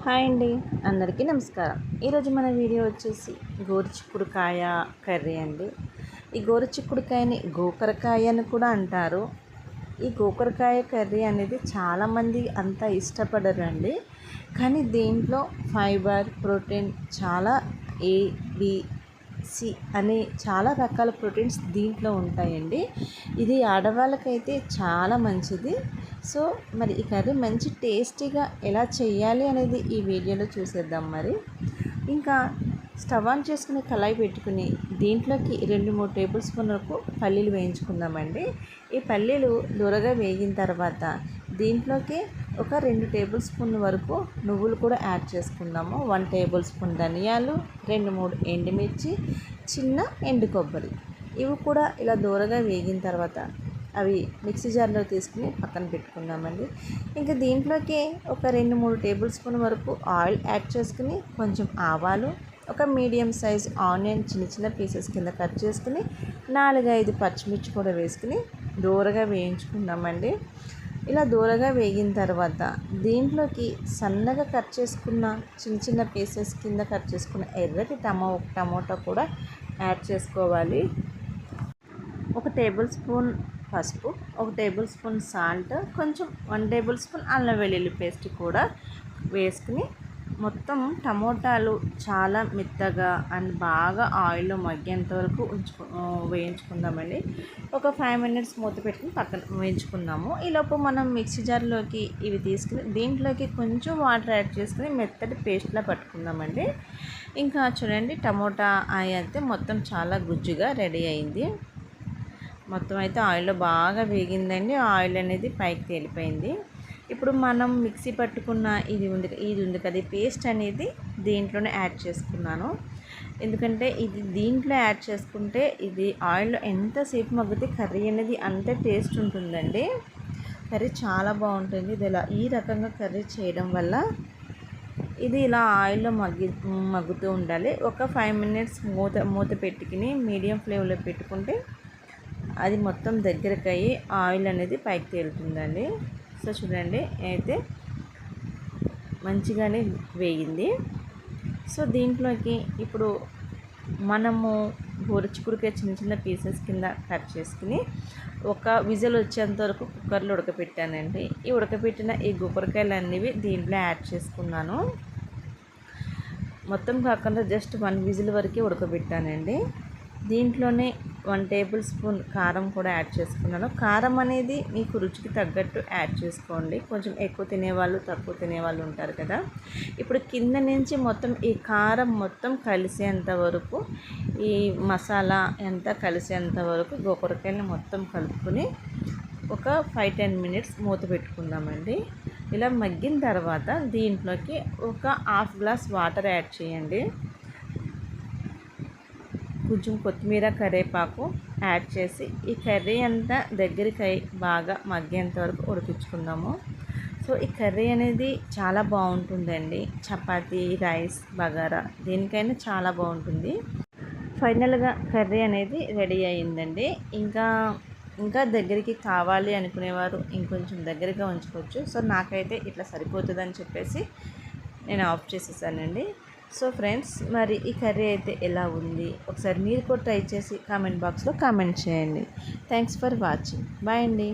Hi అండి, అందరికీ నమస్కారం. ఈరోజు మన వీడియో వచ్చేసి గోరుచిక్కుడుకాయ కర్రీ అండి. ఈ గోరుచిక్కుడుకాయని గోకరకాయ అని కూడా అంటారు. ఈ గోకరకాయ కర్రీ అనేది చాలామంది అంత ఇష్టపడరండి. కానీ దీంట్లో ఫైబర్, ప్రోటీన్ చాలా ఏ, బి, సి అనే చాలా రకాల ప్రోటీన్స్ దీంట్లో ఉంటాయండి. ఇది ఆడవాళ్ళకైతే చాలా మంచిది. సో మరి ఈ కర్రీ మంచి టేస్టీగా ఎలా చేయాలి అనేది ఈ వీడియోలో చూసేద్దాం. మరి ఇంకా స్టవ్ ఆన్ చేసుకుని కళాయి పెట్టుకుని దీంట్లోకి 2-3 టేబుల్ స్పూన్ వరకు పల్లీలు వేయించుకుందామండి. ఈ పల్లీలు దూరగా వేగిన తర్వాత దీంట్లోకి ఒక 2 టేబుల్ స్పూన్ వరకు నువ్వులు కూడా యాడ్ చేసుకుందాము. 1 టేబుల్ స్పూన్ ధనియాలు, 2-3 ఎండుమిర్చి, చిన్న ఎండు కొబ్బరి ఇవి కూడా ఇలా దూరగా వేగిన తర్వాత అవి మిక్సీ జార్లో తీసుకుని పక్కన పెట్టుకుందామండి. ఇంకా దీంట్లోకి ఒక 2-3 టేబుల్ స్పూన్ వరకు ఆయిల్ యాడ్ చేసుకుని కొంచెం ఆవాలు, ఒక మీడియం సైజ్ ఆనియన్ చిన్న చిన్న పీసెస్ కింద కట్ చేసుకుని 4-5 పచ్చిమిర్చి కూడా వేసుకుని దూరగా వేయించుకుందామండి. ఇలా దూరగా వేగిన తర్వాత దీంట్లోకి సన్నగా కట్ చేసుకున్న చిన్న చిన్న పీసెస్ కింద కట్ చేసుకున్న ఎర్రటి టమోటా కూడా యాడ్ చేసుకోవాలి. 1 టేబుల్ స్పూన్ పసుపు, 1 టేబుల్ స్పూన్ సాల్ట్, కొంచెం 1 టేబుల్ స్పూన్ అల్లం వెల్లుల్లి పేస్ట్ కూడా వేసుకుని మొత్తం టమోటాలు చాలా మెత్తగా అండ్ బాగా ఆయిల్లో మగ్గేంత వరకు వేయించుకుందామండి. ఒక 5 మినిట్స్ మూత పెట్టుకుని పక్కన వేయించుకుందాము. ఈలోపు మనం మిక్సీ జార్లోకి ఇవి తీసుకుని దీంట్లోకి కొంచెం వాటర్ యాడ్ చేసుకుని మెత్తటి పేస్ట్లా పట్టుకుందామండి. ఇంకా చూడండి, టమోటా అయితే మొత్తం చాలా గుజ్జుగా రెడీ అయింది. మొత్తం అయితే ఆయిల్లో బాగా వేగిందండి. ఆయిల్ అనేది పైకి తేలిపోయింది. ఇప్పుడు మనం మిక్సీ పట్టుకున్న ఇది ఉంది కదా, పేస్ట్ అనేది దీంట్లోనే యాడ్ చేసుకున్నాను. ఎందుకంటే ఇది దీంట్లో యాడ్ చేసుకుంటే ఇది ఆయిల్లో ఎంతసేపు మగ్గితే కర్రీ అనేది అంతే టేస్ట్ ఉంటుందండి. కర్రీ చాలా బాగుంటుంది. ఇది ఇలా ఈ రకంగా కర్రీ చేయడం వల్ల ఇది ఇలా ఆయిల్లో మగ్గుతూ ఉండాలి. ఒక 5 మినిట్స్ మూత పెట్టుకుని మీడియం ఫ్లేమ్లో పెట్టుకుంటే అది మొత్తం దగ్గరకు అయ్యి ఆయిల్ అనేది పైకి తేలుతుందండి. సో చూడండి, అయితే మంచిగానే వేగింది. సో దీంట్లోకి ఇప్పుడు మనము గోరుచిక్కుడుకాయ చిన్న చిన్న పీసెస్ కింద కట్ చేసుకుని ఒక విజిల్ వచ్చేంత వరకు కుక్కర్లో ఉడకపెట్టానండి. ఈ ఉడకపెట్టిన ఈ గోకరకాయలు అనేవి దీంట్లో యాడ్ చేసుకున్నాను. మొత్తం కాకుండా జస్ట్ 1 విజిల్ వరకే ఉడకబెట్టానండి. దీంట్లోనే 1 టేబుల్ స్పూన్ కారం కూడా యాడ్ చేసుకున్నాను. కారం అనేది మీకు రుచికి తగ్గట్టు యాడ్ చేసుకోండి. కొంచెం ఎక్కువ తినేవాళ్ళు, తక్కువ తినేవాళ్ళు ఉంటారు కదా. ఇప్పుడు కింద నుంచి మొత్తం ఈ కారం మొత్తం కలిసేంత వరకు, ఈ మసాలా అంతా కలిసేంత వరకు గోకరకాయని మొత్తం కలుపుకొని ఒక 5-10 మినిట్స్ మూత పెట్టుకుందామండి. ఇలా మగ్గిన తర్వాత దీంట్లోకి ఒక హాఫ్ గ్లాస్ వాటర్ యాడ్ చేయండి. కొంచెం కొత్తిమీర, కరివేపాకు యాడ్ చేసి ఈ కర్రీ అంతా దగ్గరికి బాగా మగ్గేంత వరకు ఉడికించుకుందాము. సో ఈ కర్రీ అనేది చాలా బాగుంటుందండి. చపాతీ, రైస్, బగారా దేనికైనా చాలా బాగుంటుంది. ఫైనల్గా కర్రీ అనేది రెడీ అయ్యిందండి. ఇంకా దగ్గరికి కావాలి అనుకునేవారు ఇంకొంచెం దగ్గరగా ఉంచుకోవచ్చు. సో నాకైతే ఇట్లా సరిపోతుందని చెప్పేసి నేను ఆఫ్ చేసేసానండి. సో ఫ్రెండ్స్, మరి ఈ కర్రీ అయితే ఎలా ఉంది ఒకసారి మీరు కూడా ట్రై చేసి కామెంట్ బాక్స్లో కామెంట్ చేయండి. Thanks for watching. బాయ్ అండి.